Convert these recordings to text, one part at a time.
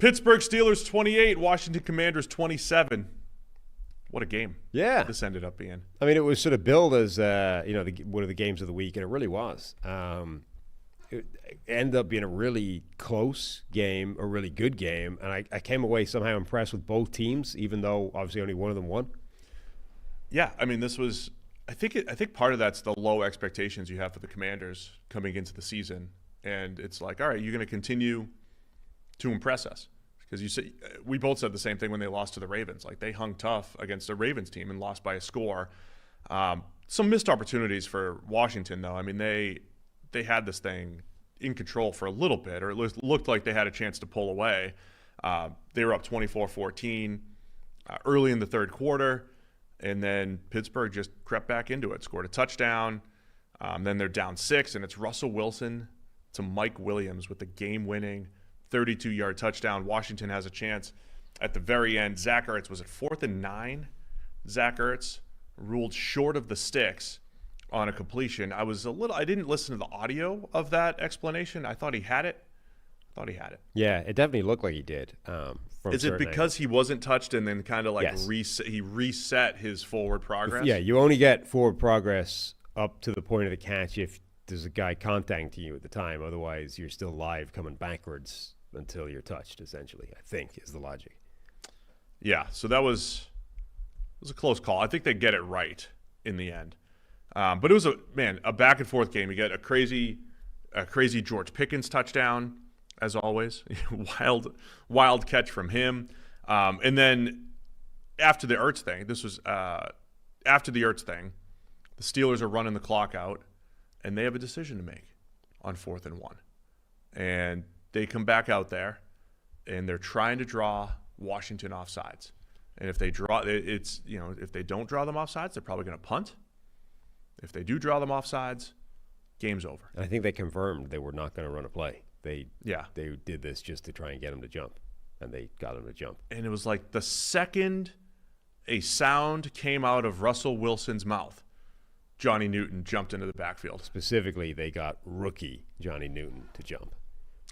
Pittsburgh Steelers 28, Washington Commanders 27. What a game. Yeah. This ended up being. I mean, it was sort of billed as, one of the games of the week, and it really was. It ended up being a really close game, a really good game, and I came away somehow impressed with both teams, even though obviously only one of them won. Yeah, I mean, this was I think part of that's the low expectations you have for the Commanders coming into the season, and it's like, all right, you're going to continue to impress us. Because we both said the same thing when they lost to the Ravens. Like, they hung tough against a Ravens team and lost by a score. Some missed opportunities for Washington, though. I mean, they had this thing in control for a little bit, or it looked like they had a chance to pull away. They were up 24-14 early in the third quarter, and then Pittsburgh just crept back into it, scored a touchdown. Then they're down 6, and it's Russell Wilson to Mike Williams with the game-winning 32-yard touchdown. Washington has a chance at the very end. Zach Ertz, was it 4th and 9? Zach Ertz ruled short of the sticks on a completion. I didn't listen to the audio of that explanation. I thought he had it. Yeah, it definitely looked like he did. Is it because he wasn't touched and then kind of like he reset his forward progress? Yeah, you only get forward progress up to the point of the catch if there's a guy contacting you at the time. Otherwise, you're still live coming backwards until you're touched, essentially, I think, is the logic. Yeah, so it was a close call. I think they get it right in the end. But it was a back and forth game. You get a crazy George Pickens touchdown, as always. wild catch from him. And then after the Ertz thing, the Steelers are running the clock out, and they have a decision to make on 4th and 1. And they come back out there, and they're trying to draw Washington off sides. And if they if they don't draw them off sides, they're probably going to punt. If they do draw them off sides, game's over. I think they confirmed they were not going to run a play. They did this just to try and get him to jump, and they got him to jump. And it was like the second a sound came out of Russell Wilson's mouth, Johnny Newton jumped into the backfield. Specifically, they got rookie Johnny Newton to jump.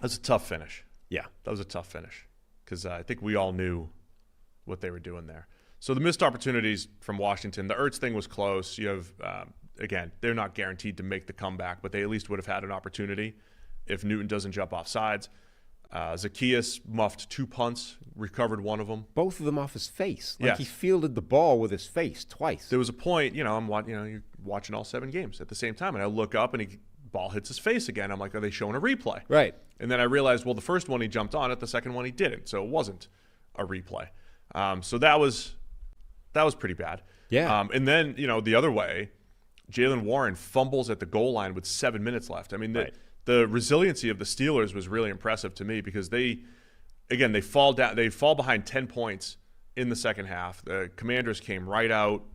That's a tough finish. Yeah. That was a tough finish because I think we all knew what they were doing there. So the missed opportunities from Washington, the Ertz thing was close. You have, again, they're not guaranteed to make the comeback, but they at least would have had an opportunity if Newton doesn't jump off sides. Zacchaeus muffed 2 punts, recovered one of them. Both of them off his face. He fielded the ball with his face twice. There was a point, you're watching all 7 games at the same time, and I look up and ball hits his face again. I'm like, are they showing a replay? Right. And then I realized, well, the first one he jumped on it, the second one he didn't, so it wasn't a replay. So that was pretty bad. Yeah. And then, the other way, Jaylen Warren fumbles at the goal line with 7 minutes left. I mean, the resiliency of the Steelers was really impressive to me because they fall behind 10 points in the second half. The Commanders came right out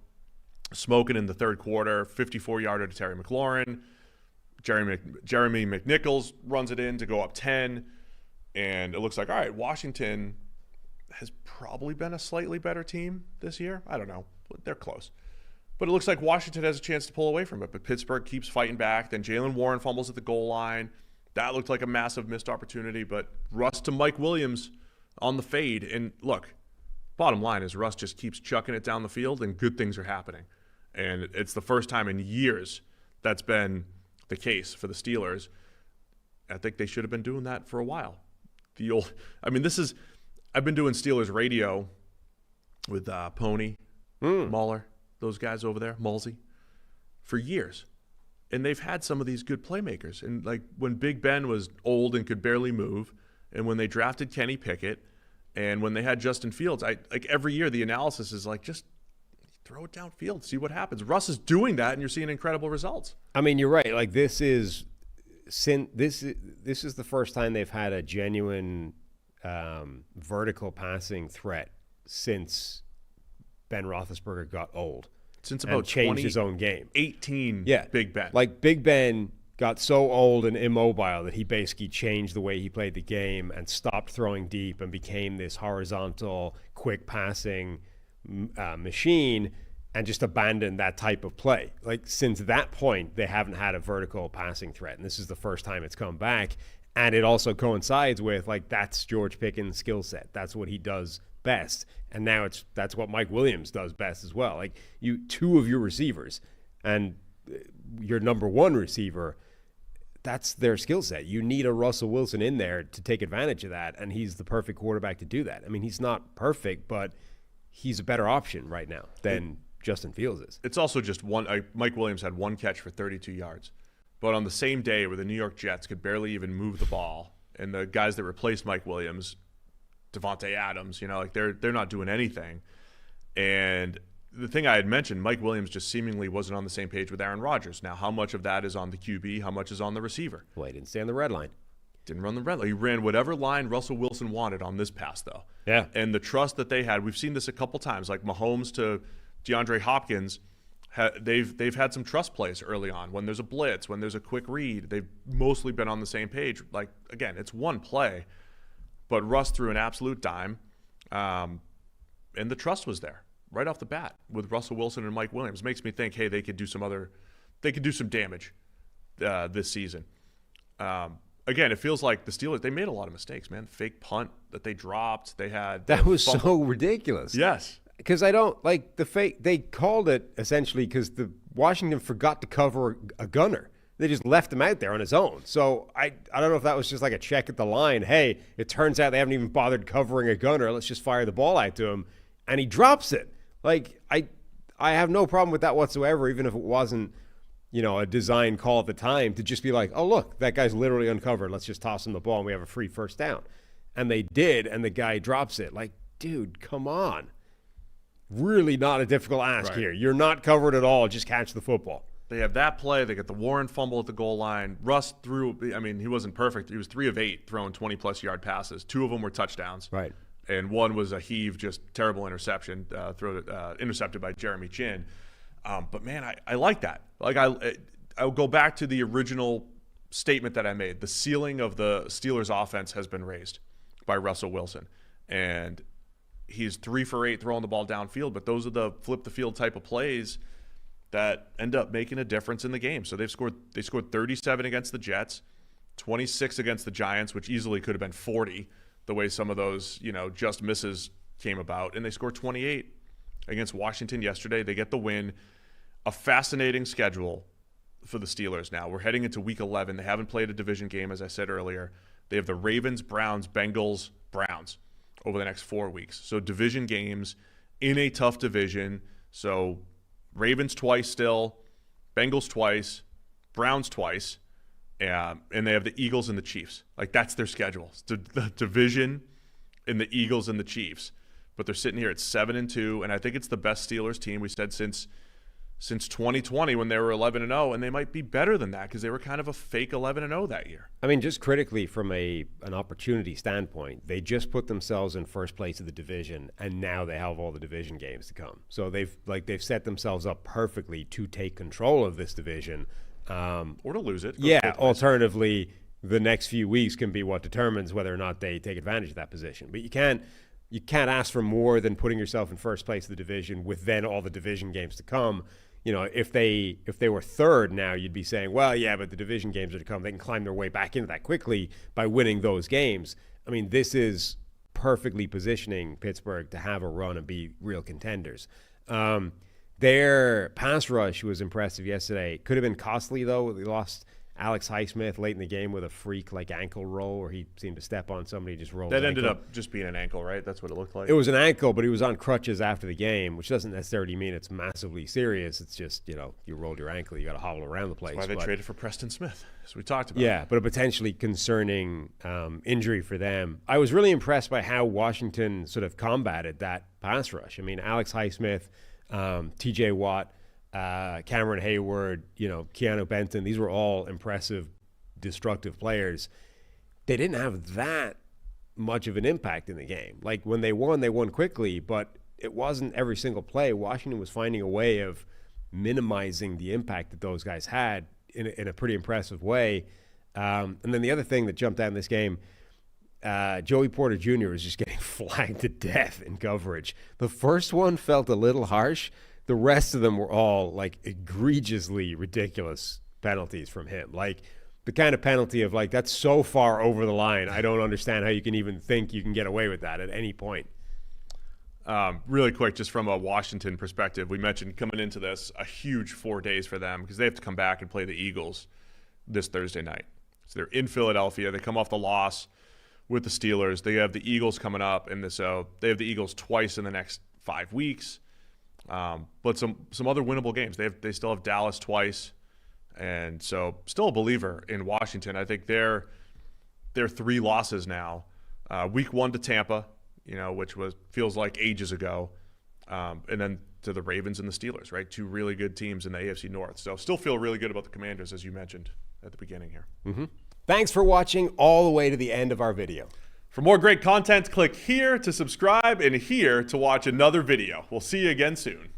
smoking in the third quarter, 54-yarder to Terry McLaurin. Jeremy McNichols runs it in to go up 10, and it looks like, all right, Washington has probably been a slightly better team this year. I don't know. They're close. But it looks like Washington has a chance to pull away from it, but Pittsburgh keeps fighting back. Then Jaylen Warren fumbles at the goal line. That looked like a massive missed opportunity, but Russ to Mike Williams on the fade. And look, bottom line is Russ just keeps chucking it down the field, and good things are happening. And it's the first time in years that's been the case for the Steelers. I think they should have been doing that for a while. I've been doing Steelers radio with Pony, Mahler, those guys over there, Mulsey, for years. And they've had some of these good playmakers. And like when Big Ben was old and could barely move, and when they drafted Kenny Pickett, and when they had Justin Fields, every year the analysis is like, just throw it downfield, see what happens. Russ is doing that, and you're seeing incredible results. I mean, you're right. Like this is the first time they've had a genuine vertical passing threat since Ben Roethlisberger got old. Since about changed his own game. 18, Big Ben. Like Big Ben got so old and immobile that he basically changed the way he played the game and stopped throwing deep and became this horizontal, quick passing machine and just abandoned that type of play. Like since that point, they haven't had a vertical passing threat, and this is the first time it's come back. And it also coincides with, like, that's George Pickens' skill set. That's what he does best. And now that's what Mike Williams does best as well. Like, two of your receivers and your number one receiver, that's their skill set. You need a Russell Wilson in there to take advantage of that, and he's the perfect quarterback to do that. I mean, he's not perfect, but he's a better option right now than Justin Fields is. It's also just Mike Williams had one catch for 32 yards. But on the same day where the New York Jets could barely even move the ball, and the guys that replaced Mike Williams, Devontae Adams, like they're not doing anything. And the thing I had mentioned, Mike Williams just seemingly wasn't on the same page with Aaron Rodgers. Now, how much of that is on the QB? How much is on the receiver? Well, he didn't stay on the red line. Didn't run the red line. He ran whatever line Russell Wilson wanted on this pass, though. Yeah. And the trust that they had, we've seen this a couple times, like Mahomes to DeAndre Hopkins. They've had some trust plays early on. When there's a blitz, when there's a quick read, they've mostly been on the same page. Like, again, it's one play, but Russ threw an absolute dime, and the trust was there right off the bat with Russell Wilson and Mike Williams. Makes me think, hey, they could do some damage this season. Again, it feels like the Steelers, they made a lot of mistakes, man. Fake punt that they dropped. That was so ridiculous. Yes. Because I don't like the fake. They called it essentially because the Washington forgot to cover a gunner. They just left him out there on his own. So I don't know if that was just like a check at the line. Hey, it turns out they haven't even bothered covering a gunner. Let's just fire the ball out to him, and he drops it. Like I have no problem with that whatsoever, even if it wasn't a design call at the time, to just be like, oh look, that guy's literally uncovered. Let's just toss him the ball and we have a free first down. And they did, and the guy drops it. Like, dude, come on. Really not a difficult ask here. You're not covered at all. Just catch the football. They have that play. They get the Warren fumble at the goal line. Russ threw, he wasn't perfect. He was 3 of 8 throwing 20-plus yard passes. 2 of them were touchdowns. Right. And one was a heave, just terrible interception, intercepted by Jeremy Chin. But, man, I like that. Like, I'll go back to the original statement that I made. The ceiling of the Steelers' offense has been raised by Russell Wilson. And he's 3 for 8 throwing the ball downfield, but those are the flip the field type of plays that end up making a difference in the game. So they scored 37 against the Jets, 26 against the Giants, which easily could have been 40 the way some of those, just misses came about. And they scored 28 against Washington yesterday. They get the win. A fascinating schedule for the Steelers now. We're heading into week 11. They haven't played a division game, as I said earlier. They have the Ravens, Browns, Bengals, Browns over the next 4 weeks. So division games in a tough division. So Ravens twice still, Bengals twice, Browns twice, and they have the Eagles and the Chiefs. Like, that's their schedule. It's the division and the Eagles and the Chiefs. But they're sitting here at 7-2, and I think it's the best Steelers team we said since 2020 when they were 11-0, and they might be better than that because they were kind of a fake 11-0 that year. I mean, just critically from an opportunity standpoint, they just put themselves in first place of the division, and now they have all the division games to come. So they've set themselves up perfectly to take control of this division. Or to lose it. Yeah, alternatively, the next few weeks can be what determines whether or not they take advantage of that position. But you can't ask for more than putting yourself in first place of the division with then all the division games to come. If they were third now, you'd be saying, well, yeah, but the division games are to come. They can climb their way back into that quickly by winning those games. I mean, this is perfectly positioning Pittsburgh to have a run and be real contenders. Their pass rush was impressive yesterday. Could have been costly, though. They lost Alex Highsmith late in the game with a freak ankle roll where he seemed to step on somebody, just rolled. That ended up just being an ankle, right? That's what it looked like. It was an ankle, but he was on crutches after the game, which doesn't necessarily mean it's massively serious. It's just, you rolled your ankle, you got to hobble around the place. That's why they traded for Preston Smith, as we talked about. Yeah, but a potentially concerning injury for them. I was really impressed by how Washington sort of combated that pass rush. I mean, Alex Highsmith, TJ Watt, Cameron Hayward, Keanu Benton, these were all impressive, destructive players. They didn't have that much of an impact in the game. Like, when they won quickly, but it wasn't every single play. Washington was finding a way of minimizing the impact that those guys had in a pretty impressive way. And then the other thing that jumped out in this game, Joey Porter Jr. was just getting flagged to death in coverage. The first one felt a little harsh. The rest of them were all egregiously ridiculous penalties from him. the kind of penalty of like, that's so far over the line. I don't understand how you can even think you can get away with that at any point. Really quick, just from a Washington perspective, we mentioned coming into this a huge 4 days for them because they have to come back and play the Eagles this Thursday night. So they're in Philadelphia. They come off the loss with the Steelers. They have the Eagles coming up, and so they have the Eagles twice in the next 5 weeks. But some other winnable games. They still have Dallas twice, and so still a believer in Washington. I think they're 3 losses now. Week 1 to Tampa, which feels like ages ago, and then to the Ravens and the Steelers, right? 2 really good teams in the AFC North. So still feel really good about the Commanders, as you mentioned at the beginning here. Mm-hmm. Thanks for watching all the way to the end of our video. For more great content, click here to subscribe and here to watch another video. We'll see you again soon.